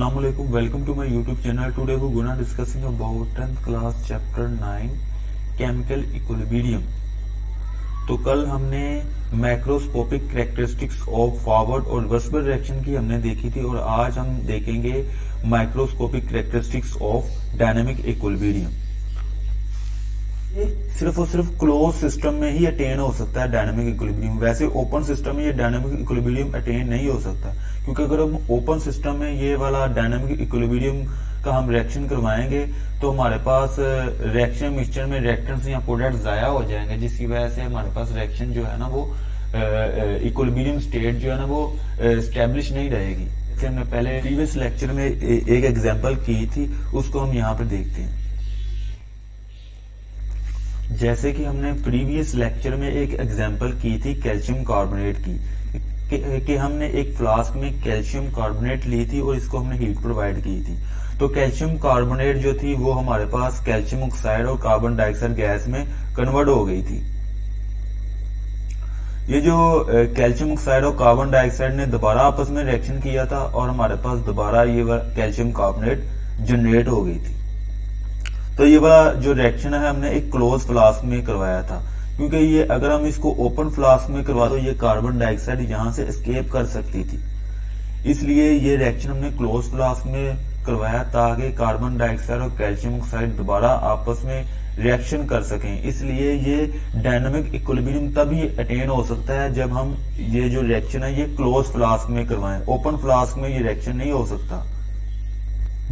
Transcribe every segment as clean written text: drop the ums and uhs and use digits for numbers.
Assalamualaikum. Welcome to my YouTube channel. Today we're gonna discussing about 10th class chapter 9 chemical equilibrium. तो कल हमने macroscopic characteristics of forward और reversible reaction की हमने देखी थी और आज हम देखेंगे microscopic characteristics of dynamic equilibrium. सिर्फ और सिर्फ क्लोज सिस्टम में ही अटेन हो सकता है डायनामिक इक्विलिब्रियम। वैसे ओपन सिस्टम में ये डायनामिक इक्विलिब्रियम अटेन नहीं हो सकता, क्योंकि अगर हम ओपन सिस्टम में ये वाला डायनामिक इक्विलिब्रियम का हम रिएक्शन करवाएंगे तो हमारे पास रिएक्शन मिक्सचर में रिएक्टेंट्स या प्रोडक्ट्स जाया हो जाएंगे, जिसकी वजह से हमारे पास रिएक्शन जो है ना वो इक्विलिब्रियम स्टेट जो है ना वो एस्टेब्लिश नहीं रहेगी। जैसे हमने पहले प्रीवियस लेक्चर में एक एग्जांपल की थी, उसको हम यहाँ पे देखते हैं। जैसे कि हमने प्रीवियस लेक्चर में एक एग्जांपल की थी कैल्शियम कार्बोनेट की कि हमने एक फ्लास्क में कैल्शियम कार्बोनेट ली थी और इसको हमने हीट प्रोवाइड की थी। तो कैल्शियम कार्बोनेट जो थी वो हमारे पास कैल्शियम ऑक्साइड और कार्बन डाइऑक्साइड गैस में कन्वर्ट हो गई थी। ये जो कैल्शियम ऑक्साइड और कार्बन डाइऑक्साइड ने दोबारा आपस में रिएक्शन किया था और हमारे पास दोबारा ये कैल्शियम कार्बोनेट जनरेट हो गई थी। तो ये वाला जो रिएक्शन है हमने एक क्लोज फ्लास्क में करवाया था, क्योंकि ये अगर हम इसको ओपन फ्लास्क में करवा तो ये कार्बन डाइऑक्साइड यहाँ से एस्केप कर सकती थी, इसलिए ये रिएक्शन हमने क्लोज फ्लास्क में करवाया ताकि कार्बन डाइऑक्साइड और कैल्शियम ऑक्साइड दोबारा आपस में रिएक्शन कर सकें। इसलिए ये डायनामिक इक्विलिब्रियम तभी अटेन हो सकता है जब हम ये जो रिएक्शन है ये क्लोज फ्लास्क में करवाएं। ओपन फ्लास्क में ये रिएक्शन नहीं हो सकता।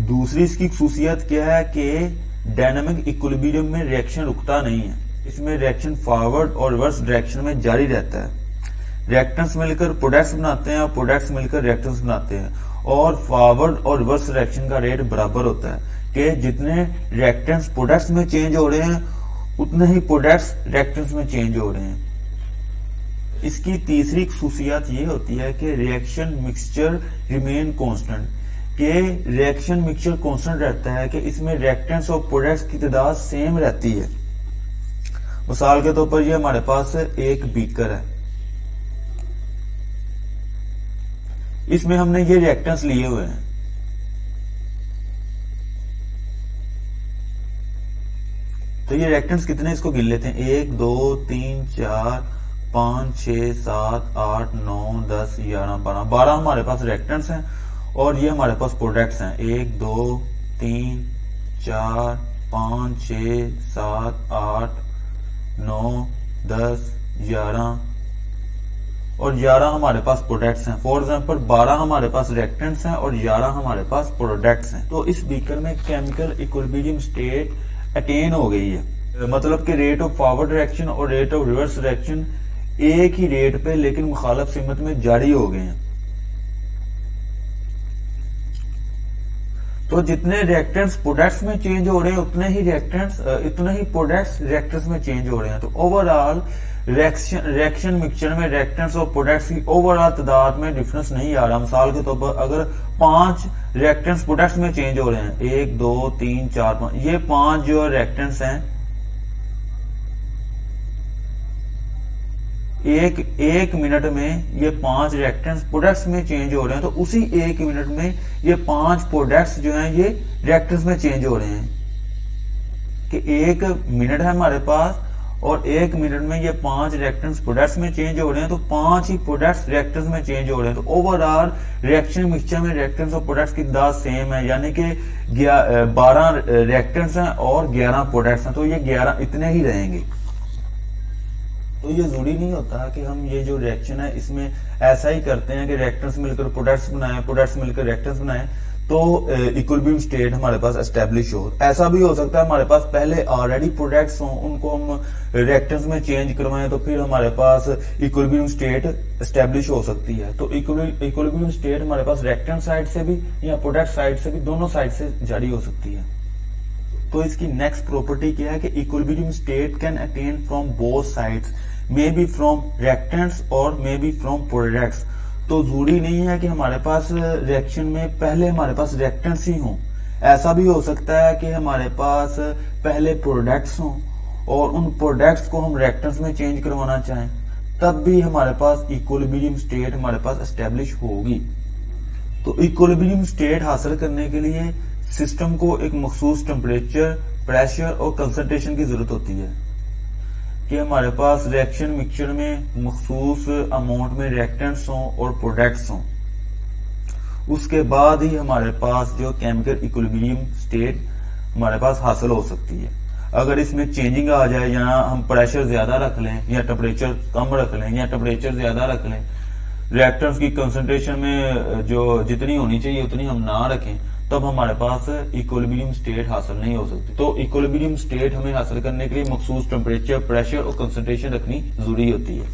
दूसरी इसकी खूसियत क्या है कि डायनामिक इक्विलिब्रियम में रिएक्शन रुकता नहीं है, इसमें रिएक्शन फॉरवर्ड और रिवर्स डायरेक्शन में जारी रहता है। रिएक्टेंट्स मिलकर प्रोडक्ट्स बनाते हैं और प्रोडक्ट्स मिलकर रिएक्टेंट्स बनाते हैं, और फॉरवर्ड और रिवर्स रिएक्शन का रेट बराबर होता है कि जितने रिएक्टेंट्स प्रोडक्ट्स में चेंज हो रहे हैं उतने ही प्रोडक्ट्स रिएक्टेंट्स में चेंज हो रहे हैं। इसकी तीसरी खूसियत ये होती है कि रिएक्शन मिक्सचर रिमेन कांस्टेंट, कि रिएक्शन मिक्सचर कांस्टेंट रहता है कि इसमें रिएक्टेंट्स और प्रोडक्ट्स की तादाद सेम रहती है। मिसाल के तौर पर ये हमारे पास एक बीकर है, इसमें हमने ये रिएक्टेंट्स लिए हुए हैं। तो ये रिएक्टेंट्स कितने इसको गिन लेते हैं, 1 2 3 4 5 6 7 8 9 10 11 12 हमारे पास रिएक्टेंट्स हैं और ये हमारे पास प्रोडक्ट्स हैं 1 2 3 4 5 6 7 8 9 10 11 और 11 हमारे पास प्रोडक्ट्स हैं। फॉर एग्जाम्पल 12 हमारे पास रिएक्टेंट्स हैं और 11 हमारे पास प्रोडक्ट्स हैं। तो इस बीकर में केमिकल इक्विलिब्रियम स्टेट अटेन हो गई है, मतलब कि रेट ऑफ फॉरवर्ड रिएक्शन और रेट ऑफ रिवर्स रिएक्शन एक ही रेट पे लेकिन मुखालिफ सिमत में जारी हो गए हैं। तो जितने रिएक्टेंट्स प्रोडक्ट्स में चेंज हो रहे हैं उतने ही प्रोडक्ट्स रिएक्टेंट्स में चेंज हो रहे हैं। तो ओवरऑल रिएक्शन मिक्सचर में रिएक्टेंट्स और प्रोडक्ट्स की ओवरऑल तादाद में डिफरेंस नहीं आ रहा। मिसाल के तौर पर अगर 5 रिएक्टेंट्स प्रोडक्ट्स में चेंज हो रहे हैं 1 2 3 4 5, ये 5 जो रिएक्टेंट्स हैं एक मिनट में ये 5 रिएक्टेंट्स प्रोडक्ट्स में चेंज हो रहे हैं, तो उसी एक मिनट में ये 5 प्रोडक्ट्स जो हैं ये रिएक्टेंट्स में चेंज हो रहे हैं। कि 1 मिनट है हमारे पास और 1 मिनट में ये 5 रिएक्टेंट्स प्रोडक्ट्स में चेंज हो रहे हैं, तो 5 ही प्रोडक्ट्स रिएक्टेंट्स में चेंज हो रहे हैं। तो ओवरऑल रिएक्शन मिक्सचर में रिएक्टेंट्स और प्रोडक्ट्स की तादाद सेम है, यानी कि 12 रिएक्टेंट्स हैं और 11 प्रोडक्ट्स हैं, तो ये 11 इतने ही रहेंगे। तो ये जरूरी नहीं होता कि हम ये जो रिएक्शन है इसमें ऐसा ही करते हैं कि रिएक्टेंट्स मिलकर प्रोडक्ट्स बनाएं, प्रोडक्ट्स मिलकर रिएक्टेंट्स बनाएं तो इक्विलिब्रियम स्टेट हमारे पास एस्टेब्लिश हो। ऐसा भी हो सकता है हमारे पास पहले ऑलरेडी प्रोडक्ट्स हों, उनको हम रिएक्टेंट्स में चेंज करवाएं तो फिर हमारे पास इक्विलिब्रियम स्टेट एस्टेब्लिश हो सकती है। तो इक्विलिब्रियम स्टेट हमारे पास रिएक्टेंट साइड से भी या प्रोडक्ट साइड से भी, दोनों साइड से जारी हो सकती है। तो इसकी नेक्स्ट प्रॉपर्टी क्या है कि equilibrium state can attain from both sides, may be from reactants और मे बी फ्रॉम प्रोडक्ट्स। तो जरूरी नहीं है कि हमारे पास रिएक्शन में पहले हमारे पास रिएक्टेंट्स ही हों, ऐसा भी हो सकता है कि हमारे पास पहले प्रोडक्ट्स हों और उन प्रोडक्ट्स को हम रिएक्टेंट्स में चेंज करवाना चाहें, तब भी हमारे पास इक्विलिब्रियम स्टेट हमारे पास एस्टेब्लिश होगी। तो इक्विलिब्रियम स्टेट हासिल करने के लिए सिस्टम को एक मखसूस टेम्परेचर, प्रेशर और कंसंट्रेशन की जरूरत होती है कि हमारे पास रिएक्शन मिक्सचर में मखसूस अमाउंट में रिएक्टेंट्स हों और प्रोडक्ट्स हों। उसके बाद ही हमारे पास जो केमिकल इक्विलिब्रियम स्टेट हमारे पास हासिल हो सकती है। अगर इसमें चेंजिंग आ जाए या हम प्रेशर ज्यादा रख लें या टेम्परेचर कम रख लें या टेम्परेचर ज्यादा रख लें, रिएक्टेंट्स की कंसंट्रेशन में जो जितनी होनी चाहिए उतनी हम ना रखें, तब हमारे पास इक्विलिब्रियम स्टेट हासिल नहीं हो सकती। तो इक्विलिब्रियम स्टेट हमें हासिल करने के लिए मखसूस टेम्परेचर, प्रेशर और कंसंट्रेशन रखनी जरूरी होती है।